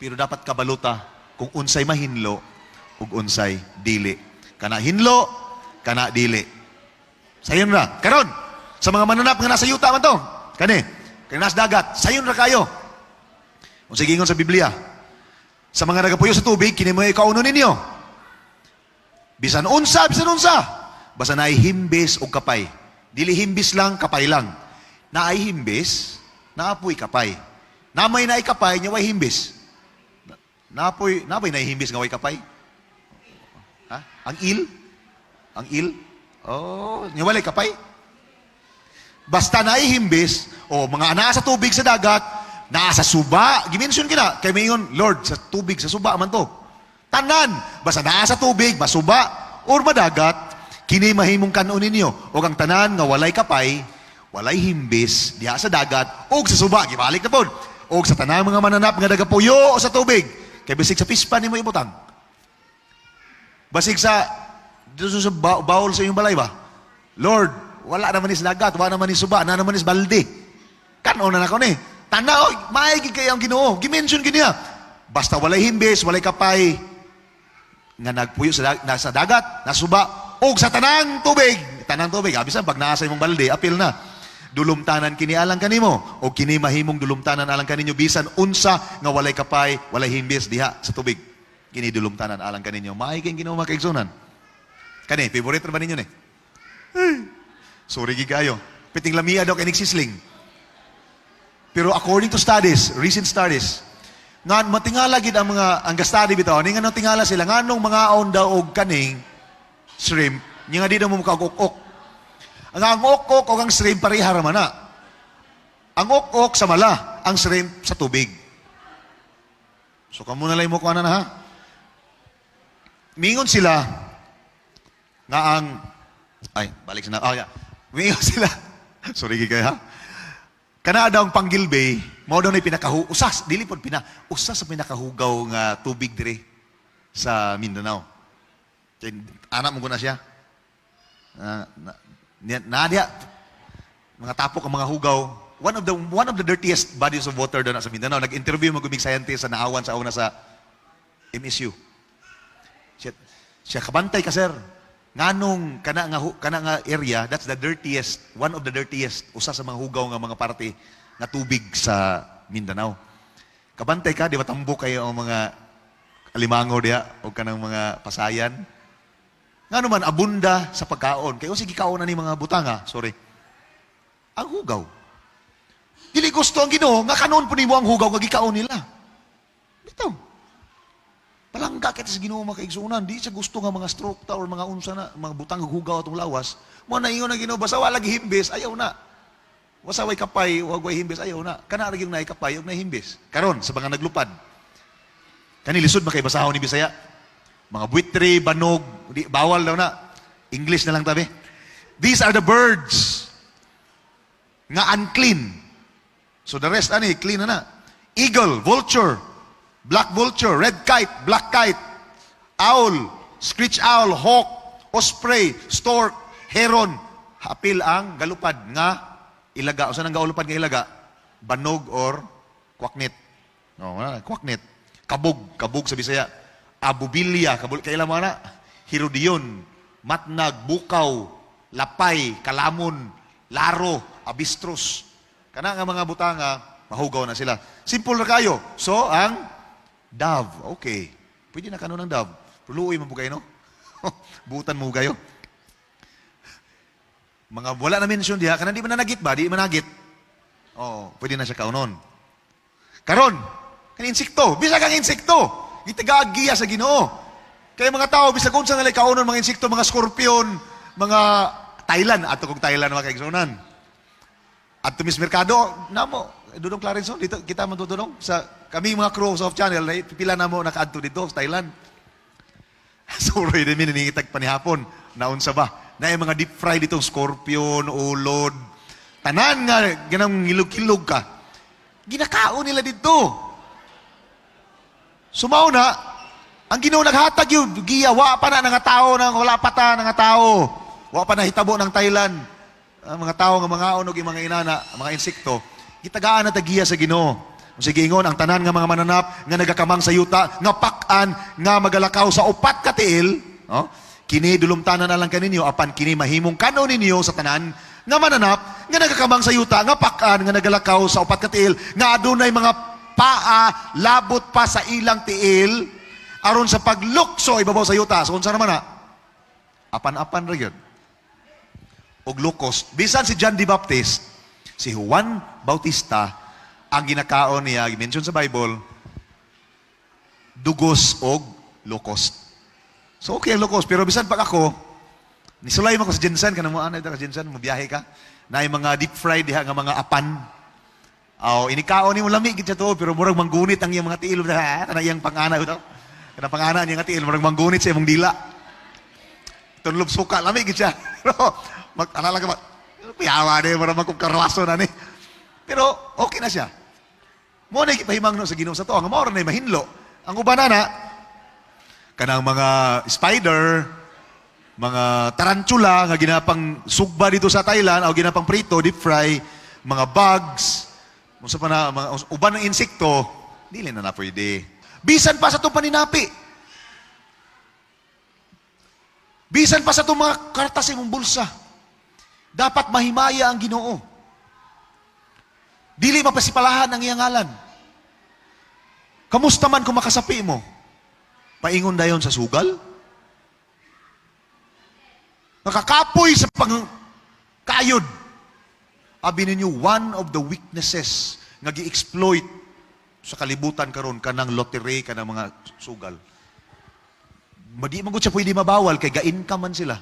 Pero dapat kabaluta kung unsay mahinlo ug unsay dili. Kana hinlo, kana dili. Sayon na. Karon, sa mga mananap nga nasa yuta man to. Kani nasa dagat, sayon ra kayo. Kung sige ingon sa Biblia, sa mga nagapuyo sa tubig, kini mo ikauno ninyo. Bisan unsa, basta naay himbis o kapay. Dili himbis lang, kapay lang. Naay himbis, naapoy kapay. Namay naay kapay, nya way himbis. Napoy naay himbis nga way kapay. Ha? Ang il? Oh, nya walay kapay. Basta naay himbis, o mga anaa sa tubig sa dagat, naa sa suba. Gimensyon kina, kay mayon, Lord, sa tubig, sa suba man to. Tanan, basta naa sa tubig, masuba, or madagat, kini mahimong kanon ninyo. O ang tanan nga walay kapay, walay himbis, diha sa dagat, o sa suba, gibalik na po. O sa tanan mga mananap nga nagapuyo o sa tubig, kay bisig sa pispan ni mo ibutang. Basig sa bawol sa iyong balay ba? Lord, wala naman is dagat, wala naman is suba, na naman is balde. Kanon na nako ni. Tanaw, maigig kayo ang Ginoo. Gimension giniya. Basta walay himbis, walay kapay, nga nagpuyo sa dagat, nasuba, o sa tanang tubig. Tanang tubig, abisan, pag naasa mong balde, apil na. Dulumtanan kini alang kanimo, o kini mahimong dulumtanan alang kaninyo, bisan unsa nga walay kapay, walay himbis, diha sa tubig. Kini dulumtanan alang kaninyo. Maiging Ginoo makaigsunan. Kani, favorite ba ninyo ni? Sorry gigayo. Piting lamia daw kay nagsisling. Pero according to studies, recent studies, nga matingala gid ang study bitaw, ni nga tingala sila nganong mga on daw og kaning shrimp, nya nga di daw mo ok-ok. Ang ok-ok o ang shrimp pareha ra man na. Ang ok-ok sa mala, ang shrimp sa tubig. So kamo na lay mo kuana na ha. Mingon sila nga ang balik sa na. Yeah. Mingon sila. Sorry kay ha. Kana daw ang Panggilbay, mao daw na usas sa pinakahugaw nga tubig dire sa Mindanao. Anak mo na siya. Nadia, mga tapok ang mga hugaw, one of the dirtiest bodies of water doon sa Mindanao. Nag-interview magumig scientist sa naawan sa una sa MSU. Siya kabantay ka, sir. Nganong kana nga area, that's the dirtiest, one of the dirtiest, usa sa mga hugaw nga mga parte na tubig sa Mindanao. Kabantay ka, di ba tambok kayo ang mga alimango diya o kanang mga pasayan. Ngano man abunda sa pagkaon. Kayo sige kaon na ni mga butanga, sorry. Ang hugaw. Dili gusto ang Ginoo nga kanon po nimo ang hugaw nga gikaon nila. Bitaw. Palangga kita sa Ginoo makaigsunan, di sa gusto nga mga stroke ta or mga unsa na, mga butang hugaw atong lawas. Mo na ingon ang Ginoo basta wala lagi himbis, ayaw na. Basta way kapay, wag way himbis, ayaw na. Kana ra gyud naay kapay, ug naay himbis. Karon sa mga naglupad. Kani lisod makay basahon ni Bisaya. Mga buitre, banog, di, bawal daw na. English na lang tabi. These are the birds nga unclean. So the rest, clean na. Eagle, vulture, black vulture, red kite, black kite, owl, screech owl, hawk, osprey, stork, heron. Hapil ang galupad nga ilaga. O saan ang galupad nga ilaga? Banog or kwaknit. No, kwaknit. Kabog sa Bisaya. Abubilya, kailan mo na? Hirodion, matnag, bukaw, lapay, kalamon, laro, abistros. Kana nga mga butanga, mahugaw na sila. Simple na kayo. So, ang dove. Okay. Pwede na kanon ng dove. Puluoy mo kayo, no? Butan mo kayo. Mga wala na mention diha, kana di mananagit ba? Di managit. Oh, pwede na siya kaunon. Karon, kan insekto. Bisa kang insekto. Itagagiya sa Ginoo. Kaya mga tao, bisag unsa nga kaunon mga insekto, mga scorpion, mga Thailand, ato kong Thailand mga kaigsunan. At tumis merkado, namo, Dudong Clarenson, dito kita matutulong sa kami mga crew of channel, pipila na mo nakaadto dito sa Thailand. Sorry, din miningitag panihapon, naunsa ba? Na yung mga deep fry ditong scorpion, ulod, tanan nga, ganang ngilog-kilog ka. Ginakaon nila dito. Sumaw na, ang Ginoo naghatag yun, giya, wa pa na nga tao, wala pa ta nga tao. Wa pa na hitabo ng Thailand. Ang mga tao, nga mga unog, yung mga inana, mga insekto, gitagaan na tagiya sa Ginoo. Sige ingon, ang tanan nga mga mananap, nga nagakamang sa yuta, nga pakan, nga magalakaw sa upat ka tiil, no? Kini dulumtanan na lang kaninyo, apan kini mahimong kanon ninyo sa tanan, nga mananap, nga nagakamang sa yuta, nga pakan, nga nagalakaw sa upat ka tiil, nga adunay mga paa, labot pa sa ilang tiil, aron sa paglukso, ibabaw sa yuta. So, unsa naman na? Apan-apan ra yun. Og lukos. Bisan si John the Baptist, si Juan Bautista, ang ginakaon niya, mention sa Bible, dugos og lukos. So, okay ang lukos. Pero bisan pag ako, nisulay mo ko sa Jensen, kanang mo anay ka Jensen, mabiyahe ka, na yung mga deep fried, diha, nga mga apan, inikaon ni mo lamig gid to, pero murag manggunit ang iyang mga tiil na kana iyang pangana ito. Kana pangana niya nga tiil murag manggunit sa imong dila. Tunlob suka lamig gid siya. Pero mag-alala ka ba? Piyawa ni murag magkukarwaso na ni. Pero okay na siya. Mo na gipahimangno sa Ginoo sa to, nga mao ra na mahinlo. Ang uban na kanang mga spider, mga tarantula nga ginapang sugba dito sa Thailand o ginapang prito, deep fry, mga bugs, unsa pa na, mga uban ng insekto, dili na pwede. Bisan pa sa itong paninapi. Bisan pa sa itong mga kartas imong bulsa. Dapat mahimaya ang Ginoo. Dili mapasipalahan ang iyang ngalan. Kamusta man kung makasapi mo? Paingon dayon sa sugal? Nakakapoy sa pagkayod. Abi ninyo, one of the weaknesses nga gi-exploit sa kalibutan karon kanang lottery, kanang mga sugal. Madi man gud siya pwede mabawal kay ga-income man sila.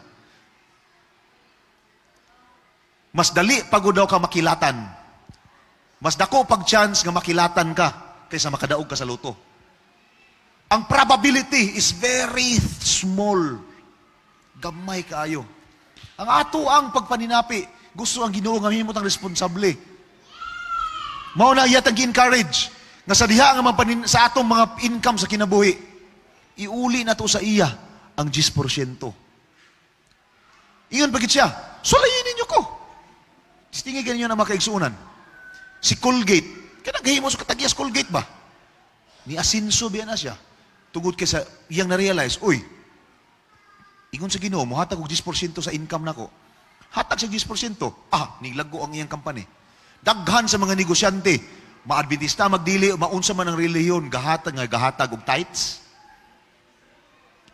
Mas dali pagod daw ka makilatan. Mas dako pag chance nga makilatan ka kaysa makadaog ka sa loto. Ang probability is very small. Gamay kaayo. Ang ato ang pagpaninapi, gusto ang Ginoo nga mahimot ang responsable. Mao na iyatang gi-encourage nga sa diha nga sa atong mga income sa kinabuhi, iuli na to sa iya ang 10%. Iyon bagit siya. Sulayin ninyo ko. Distingi ganyan ang makaigsuunan. Si Colgate, kanagahimo sa katagyas Colgate ba? Ni asinso biya na siya. Tugod kay sa iyang na-realize, uy, ingon sa Ginoo, muhatag og 10% sa income nako. Hatag sa 10%. Nilago ang iyang company. Daghan sa mga negosyante, ma-adventista, magdili, maunsa man ang relihiyon, gahatag og tithes.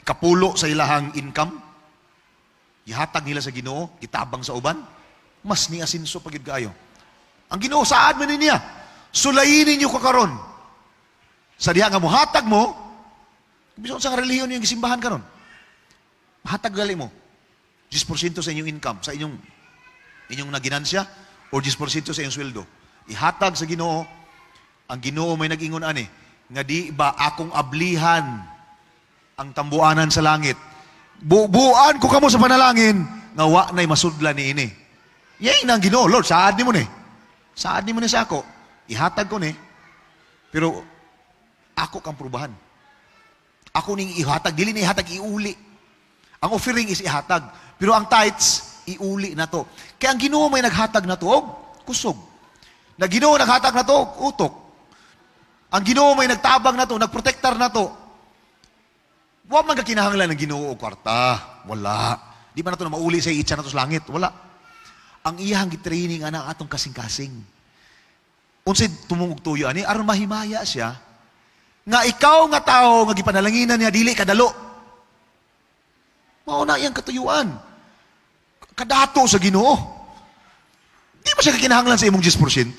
Kapulo sa ilahang income. Ihatag nila sa Ginoo, gitabang sa uban. Mas ni asinso pagid kaayo. Ang Ginoo saad man niya, sulayin ninyo ko karon. Sa diha nga muhatag mo, bisan sa relihiyon yung gisimbahan karon. Hatag gali mo 10% sa inyong income, sa inyong naginansya o 10% sa inyong sweldo. Ihatag sa Ginoo. Ang Ginoo may nag-ingon ani nga di ba akong ablihan ang tambuanan sa langit. Buuan ko kamo sa panalangin nga wa nay masudlan ni ini. Yay nang Ginoo, Lord, saad ni mo ni. Saad ni mo ni sa ako. Ihatag ko ni. Pero ako kang prubahan. Ako ning ihatag, dili ni ihatag iuli. Ang offering is ihatag. Pero ang tithes, iuli na to. Kaya ang Ginoo may naghatag na to, kusog. Na Ginoo naghatag na to, utok. Ang Ginoo may nagtabang na to, nagprotektar na to. Wa man ka kinahanglan ng Ginoo og kwarta. Wala. Di ba na to na mauli sa itsa na to sa langit? Wala. Ang iyang gitraining ana atong kasing-kasing. Unsay tumungog tuyo ani aron mahimaya siya nga ikaw nga tao nga gipanalanginan niya dili kadalo. Mao na iyang katuyuan. Kadato sa Ginoo. Di ba siya kinahanglan sa imong 10%?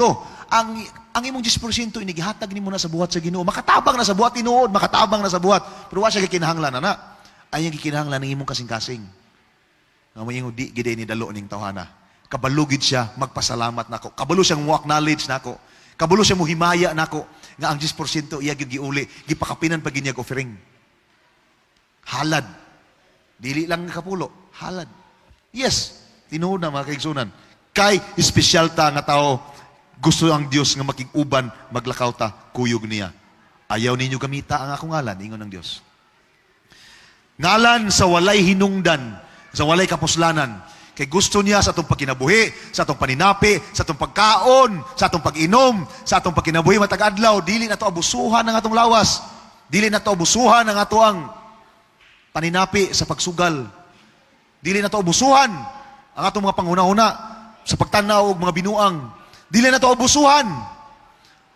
Ang imong 10% inigihatag nimo na sa buhat sa Ginoo. Makatabang na sa buhat tinuod, makatabang na sa buhat. Pero wa siya gikinahanglan ana. Ay gikinahanglan ng imong kasing-kasing. Nga mo ingon di gid ni dalo ning tawhana. Kabalugid siya magpasalamat nako. Kabalo siyang mo acknowledge nako. Kabalo siya mo himaya nako nga ang 10% iya gyud giuli, gipakapinan pa ginyag offering. Halad. Dili lang kapulo, halad. Yes, tinuod na mga kaigsunan. Kay espesyal ta nga tao, gusto ang Dios nga makig-uban, maglakaw ta, kuyog niya. Ayaw ninyo gamita ang akong ngalan, ingon ng Dios. Ngalan sa walay hinungdan, sa walay kapuslanan. Kay gusto niya sa atong pagkinabuhi, sa atong paninapi, sa atong pagkaon, sa atong pag-inom, sa atong pagkinabuhi matag adlaw, dili na to abusuhan ng atong lawas. Dili na to abusuhan ng atoang paninapi sa pagsugal. Dili na to abusuhan ang atong mga panghuna-huna sa pagtanaw og mga binuang. Dili na to abusuhan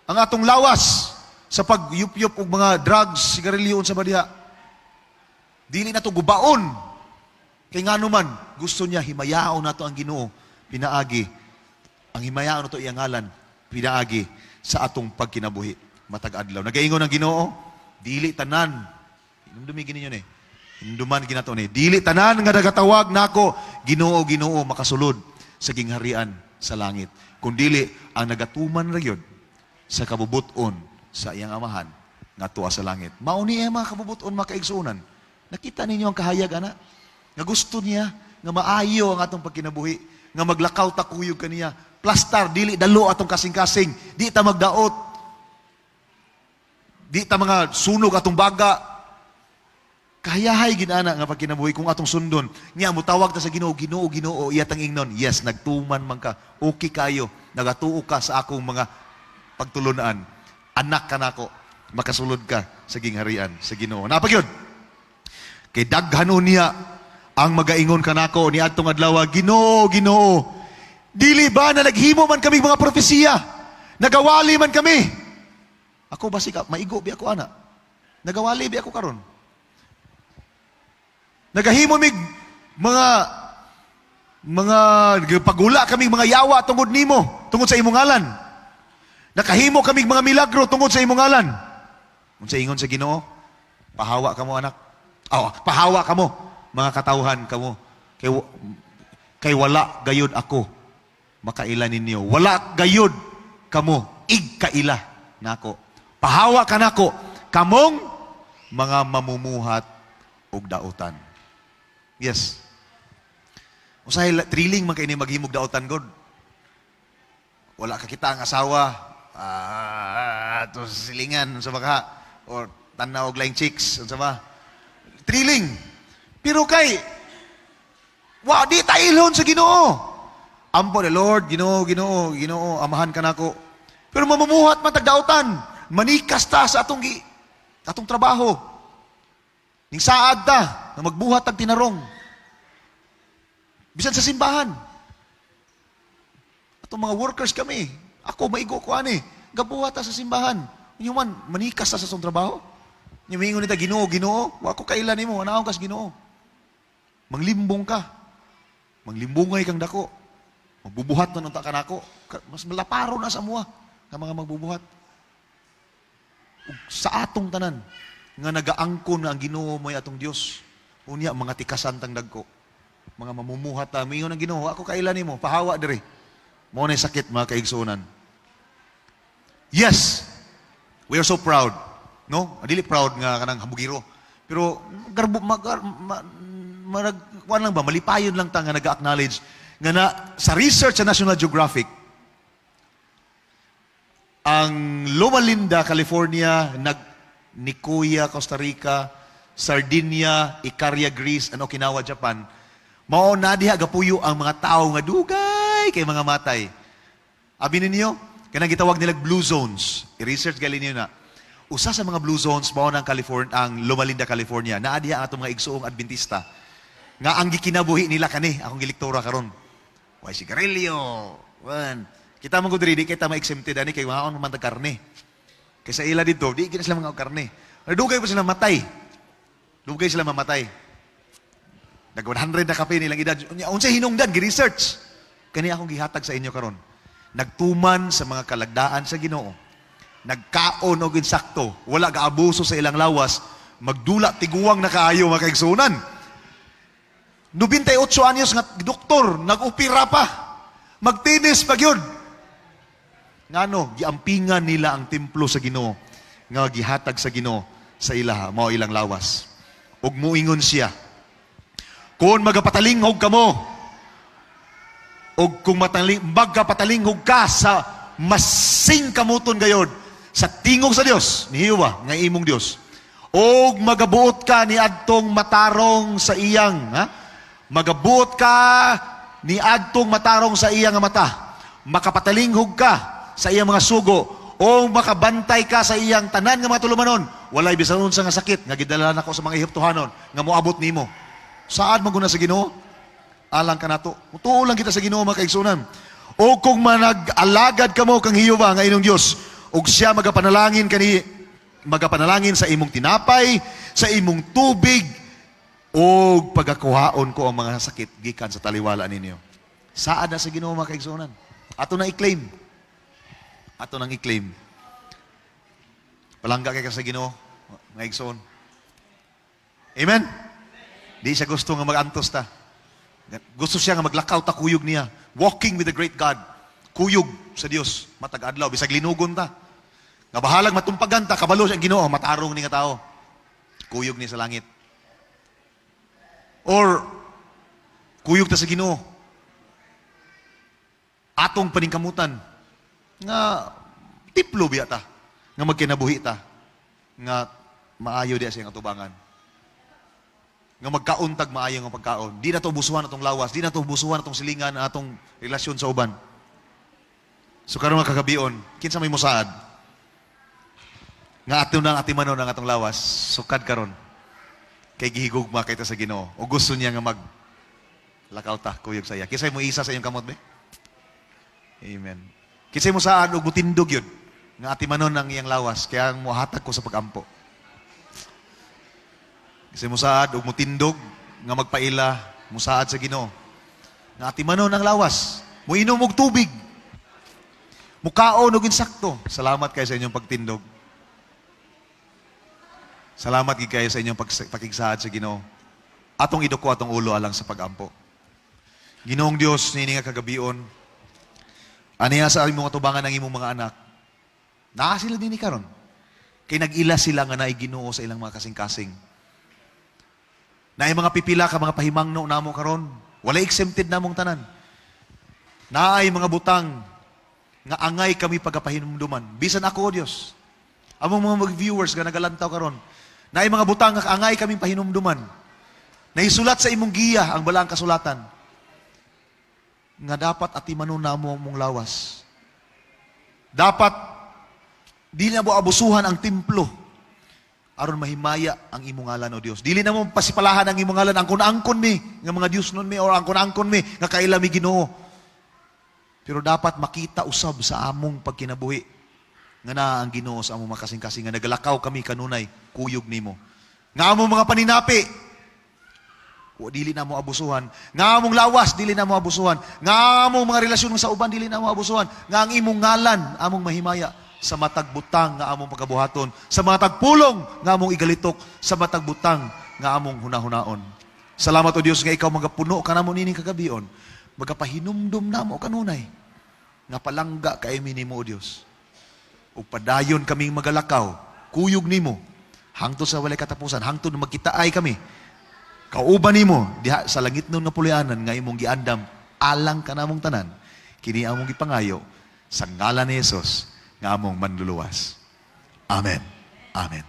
ang atong lawas sa pagyup-yup og mga drugs, sigarilyo sa badiha. Dili na to gubaon. Kay nga naman, gusto niya himayaon nato ang Ginoo pinaagi. Ang himayaon nato iyang ngalan pinaagi sa atong pagkinabuhi matag adlaw. Nagaingon ang Ginoo, dili tanan. Indumi gini yun Hinduman ginato ni. Dili tanan nga nagatawag nako Ginoo, Ginoo makasulod sa gingharian sa langit. Kung dili ang nagatuman ra yun sa kabubuton sa iyang amahan nga tuwa sa langit. Mauni ay mga kabubuton makaigsunan. Nakita ninyo ang kahayag ana? Nga gusto niya nga maayo ang atong pagkinabuhi, nga maglakaw ta kuyog kaniya. Plastar dili dalo atong kasing-kasing, di ta magdaot. Di ta mga sunog atong baga. Kahayahay ginana nga pagkinabuhi kung atong sundon. Nya mo tawag ta sa Ginoo, Ginoo, Ginoo, iya tang ingnon. Yes, nagtuman man ka. Okay kayo. Nagatuo ka sa akong mga pagtulunan. Anak ka nako. Makasulod ka sa gingharian sa Ginoo. Napagyud. Kay daghanon niya ang magaingon kanako ni adtong adlaw, Ginoo, Ginoo. Dili ba na naghimo man kami mga propesiya? Nagawali man kami. Ako basi ka maigo bi ako ana. Nagawali bi ako karon. Nagahimo mig mga pagula kami mga yawa tungod nimo, tungod sa imong ngalan. Nakahimo kami mga milagro tungod sa imong ngalan. Unsa ingon sa Ginoo? Pahawa kamo anak. Pahawa kamo mga katawhan kamo. Kay wala gayud ako makaila ninyo. Wala gayud kamo igkaila nako. Pahawa ka nako kamong mga mamumuhat og daotan. Yes. Usahay thrilling man kay ni maghimog daotan god. Wala ka kita ang asawa, to silingan sa baka or tanaw og laing chicks unsa ba? Thrilling. Pero kay wa di tailon sa Ginoo. Ampo the Lord, Ginoo, Ginoo, Ginoo, amahan ka nako. Pero mamumuhat man tagdautan, manikas ta sa atong trabaho. Ning saad ta na magbuhat tag tinarong. Bisan sa simbahan. Atong mga workers kami, ako maigo ko ani, gabuhat ta sa simbahan. Inyo man manikas ta sa atong trabaho. Inyo nita Ginoo, Ginoo, wa ko kailan nimo, anaon kas Ginoo. Manglimbong ka. Manglimbongay kang dako. Magbubuhat na nung kanako. Mas malaparo na sa mua ng mga magbubuhat. Ug sa atong tanan, nga nagaangkon nga ang Ginoo mo'y atong Dios. Unya, mga tikasan tang dagko. Mga mamumuhat ta, mingon ang Ginoo, ako kailan nimo, pahawa diri. Mao na sakit, mga kaigsunan. Yes, we are so proud. No? Adili proud nga kanang habugiro. Pero, kuan lang ba, malipayon lang ta nga nag-acknowledge nga na, sa research sa National Geographic, ang Loma Linda, California, Nicoya, Costa Rica, Sardinia, Ikaria, Greece, and Okinawa, Japan, mao na diha gapuyo ang mga tao nga dugay kay mga matay. Abi ninyo, kanang gitawag nila blue zones. I-research gali niyo na. Usa sa mga blue zones mao nang California, ang Loma Linda, California. Naa diha ang atong mga igsuong Adventista. Nga ang gikinabuhi nila kani, akong gilektora karon. Way sigarilyo. Wan. Kita man gud diri kita ma-exempted ani kay maon man tag karne. Kay sa ila dito, di gina sila mga karne. Dugay pa sila matay. Dugay sila mamatay. Nag 100 na kape nilang edad. Unsay hinungdan gi-research. Kani akong gihatag sa inyo karon. Nagtuman sa mga kalagdaan sa Ginoo. Nagkaon og insakto, wala gaabuso sa ilang lawas, magdula tiguwang na kaayo mga kaigsunan. 98 anyos nga doktor, nag-upira pa. Magtinis pa gyud. Ngano, giampingan nila ang templo sa Ginoo, nga gihatag sa Ginoo sa ilaha, mao ilang lawas. Ug muingon siya, kung magapatalingog kamo, ug kung magapatalingog ka sa masing kamuton gayod, sa tingog sa Dios, ni Hiwa, nga imong Dios, ug magabuot ka ni adtong matarong sa iyang, magabuot ka ni adtong matarong sa iyang mata, makapatalinghog ka sa iyang mga sugo, o makabantay ka sa iyang tanan nga mga tulumanon, walay bisan unsa nga sakit nga gidala nako sa mga Ehiptohanon nga moabot nimo. Saad maguna sa Ginoo? Alang ka nato. Tuo lang kita sa Ginoo mga kaigsunan. O kung manag-alagad kamo kang Hiyova nga inyong Dios, ug siya magapanalangin sa imong tinapay, sa imong tubig, o pagakuhaon ko ang mga sakit gikan sa taliwala ninyo. Saad na sa Ginoo mga kaigsunan. Ato na i-claim. Ato nang i-claim. Palangga kay ka sa Ginoo, mga igsoon. Amen? Di siya gusto nga mag-antos ta. Gusto siya nga maglakaw ta kuyog niya. Walking with the great God. Kuyog sa Dios. Matag adlaw, bisag linugon ta. Nga bahalag matumpagan ta, kabalo siya Ginoo, matarong ni nga tao. Kuyog ni sa langit. Or, kuyog ta sa Ginoo. Atong paningkamutan. Nga, tiplo biya ta. Nga magkinabuhi ta. Nga, maayo diya siya nga tubangan. Nga magkauntag maayo nga pagkaon. Di na to busuhan atong lawas. Di na to busuhan atong silingan atong relasyon sa uban. So karon nga kagabion, kinsa may musaad? Nga ato nang atimanon ang atong lawas, sukad karon. Kay gihigugma kita sa Ginoo. O gusto niya nga lakaw ta kuyog saya. Kisay mo isa sa iyong kamot be? Amen. Kisay mo saad og mutindog yun. Nga atimanon ang iyang lawas, kaya muhatag ko sa pagampo. Kasi musaad og mutindog nga magpaila, musaad sa Ginoo. Nga atimanon ang lawas, muinom og tubig. Mukaon og insakto. Salamat kayo sa inyong pagtindog. Salamat kayo sa inyong pakigsaad sa Ginoo. Atong iduko atong ulo alang sa pagampo. Ginoong Dios, nini nga kagabion, aniya sa imong atubangan ng imong mga anak. Naa sila din karon. Kay nag-ila sila nga naay Ginoo sa ilang mga kasing-kasing. Naay mga pipila ka mga pahimangno namo karon, wala exempted namong tanan. Naay mga butang nga angay kami pagapahinumduman. Bisan ako, Dios. Among mga viewers nga nagalantaw karon, naay mga butang nga angay kami pahinumduman. Naisulat sa imong giya ang balaang kasulatan nga dapat atimanon namo mong lawas. Dapat dili na mo abusuhan ang templo aron mahimaya ang imong ngalan o Dios. Dili na mo pasipalahan ang imong ngalan angkon-angkon mi nga mga Dios nun mi or angkon-angkon mi nga kaila mi Ginoo. Pero dapat makita usab sa among pagkinabuhi nga na ang Ginoo sa among makasing-kasing nga nagalakaw kami kanunay kuyog nimo. Nga among mga paninapi dili na mo abusuhan. Nga among lawas dili na mo abusuhan. Nga among mga relasyon sa uban dili na mo abusuhan. Nga ang imong ngalan among mahimaya sa matag butang nga among pagkabuhaton, sa matag pulong nga among igalitok, sa matag butang nga among hunahunaon. Salamat o Dios nga ikaw magapuno ka namo nining kagabion, magapahinumdum namo kanunay nga palangga kay mi nimo o Dios. Ug padayon kaming magalakaw, kuyog nimo hangtod sa walay katapusan, hangtod na magkitaay kami. Kauban nimo diha sa langit nun nga pulyanan nga imong giandam alang ka namong tanan. Kini among gipangayo sa ngalan ni Jesus nga among manluluwas. Amen. Amen.